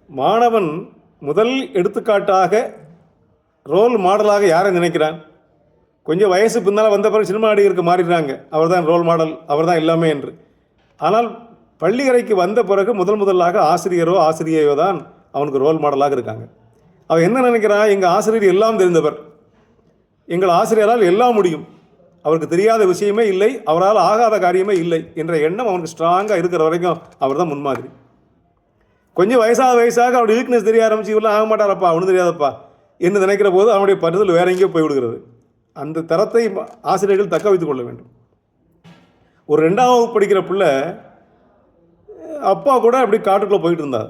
மாணவன் முதல் எடுத்துக்காட்டாக ரோல் மாடலாக யாரை நினைக்கிறான்? கொஞ்சம் வயசு பின்னால் வந்த பிறகு சினிமா நடிகருக்கு மாறிடுறாங்க, அவர் தான் ரோல் மாடல், அவர் தான் எல்லாமே என்று. ஆனால் பள்ளியறைக்கு வந்த பிறகு முதலாக ஆசிரியரோ ஆசிரியையோ தான் அவனுக்கு ரோல் மாடலாக இருக்காங்க. அவன் என்ன நினைக்கிறான்? எங்கள் ஆசிரியர் எல்லாம் தெரிந்தவர், எங்கள் ஆசிரியரால் எல்லாம் முடியும், அவருக்கு தெரியாத விஷயமே இல்லை, அவரால் ஆகாத காரியமே இல்லை என்ற எண்ணம் அவனுக்கு ஸ்ட்ராங்காக இருக்கிற வரைக்கும் அவர் தான் முன்மாதிரி. கொஞ்சம் வயசாக அவருடைய வீக்னஸ் தெரிய ஆரம்பிச்சு, இவெல்லாம் ஆக மாட்டாரப்பா, அவனு தெரியாதப்பா என்று நினைக்கிற போது அவனுடைய பரிதல் வேற எங்கேயோ போய்விடுகிறது. அந்த தரத்தை ஆசிரியர்கள் தக்க வைத்துக் கொள்ள வேண்டும். ஒரு 2ஆம் வகுப்பு படிக்கிற பிள்ளை அப்பா கூட அப்படி காட்டுக்குள்ளே போயிட்டு இருந்தோம்.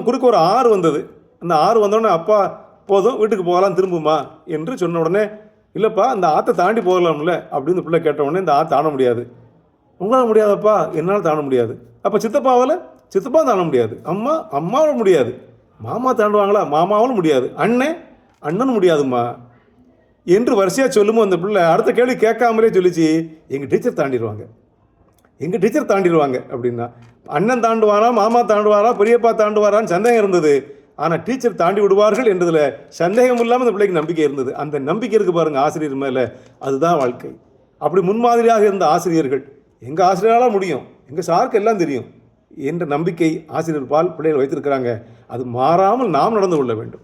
குறுக்க ஒரு ஆறு வந்தது. அந்த ஆறு வந்தோடனே அப்பா போதும் வீட்டுக்கு போகலாம் திரும்புமா என்று சொன்ன உடனே, இல்லைப்பா அந்த ஆற்றை தாண்டி போகலாம்ல அப்படின்னு பிள்ளை கேட்ட உடனே, இந்த ஆற்று தாண்ட முடியாது. உங்களால் முடியாதப்பா, என்னால் தாண்ட முடியாது. அப்போ சித்தப்பா தாண்ட முடியாது, அம்மாவும் முடியாது, மாமா தாண்டுவாங்களா, மாமாவும் முடியாது, அண்ணனும் முடியாதும்மா என்று வரிசையாக சொல்லும்போது அந்த பிள்ளை அடுத்த கேள்வி கேட்காமலே சொல்லிச்சு, எங்கள் டீச்சர் தாண்டிடுவாங்க அப்படின்னா. அண்ணன் தாண்டுவாரா, மாமா தாண்டுவாரா, பெரியப்பா தாண்டுவாரான்னு சந்தேகம் இருந்தது. ஆனால் டீச்சர் தாண்டி விடுவார்கள் என்றதில் சந்தேகம் இல்லாமல் அந்த பிள்ளைக்கு நம்பிக்கை இருந்தது. அந்த நம்பிக்கை இருக்குது பாருங்கள் ஆசிரியர் மேலே, அதுதான் வாழ்க்கை. அப்படி முன்மாதிரியாக இருந்த ஆசிரியர்கள், எங்கள் ஆசிரியரால் முடியும், எங்கள் சாருக்கு எல்லாம் தெரியும் என்ற நம்பிக்கை ஆசிரியர் பால் பிள்ளைகள் வைத்திருக்கிறாங்க. அது மாறாமல் நாம் நடந்து கொள்ள வேண்டும்.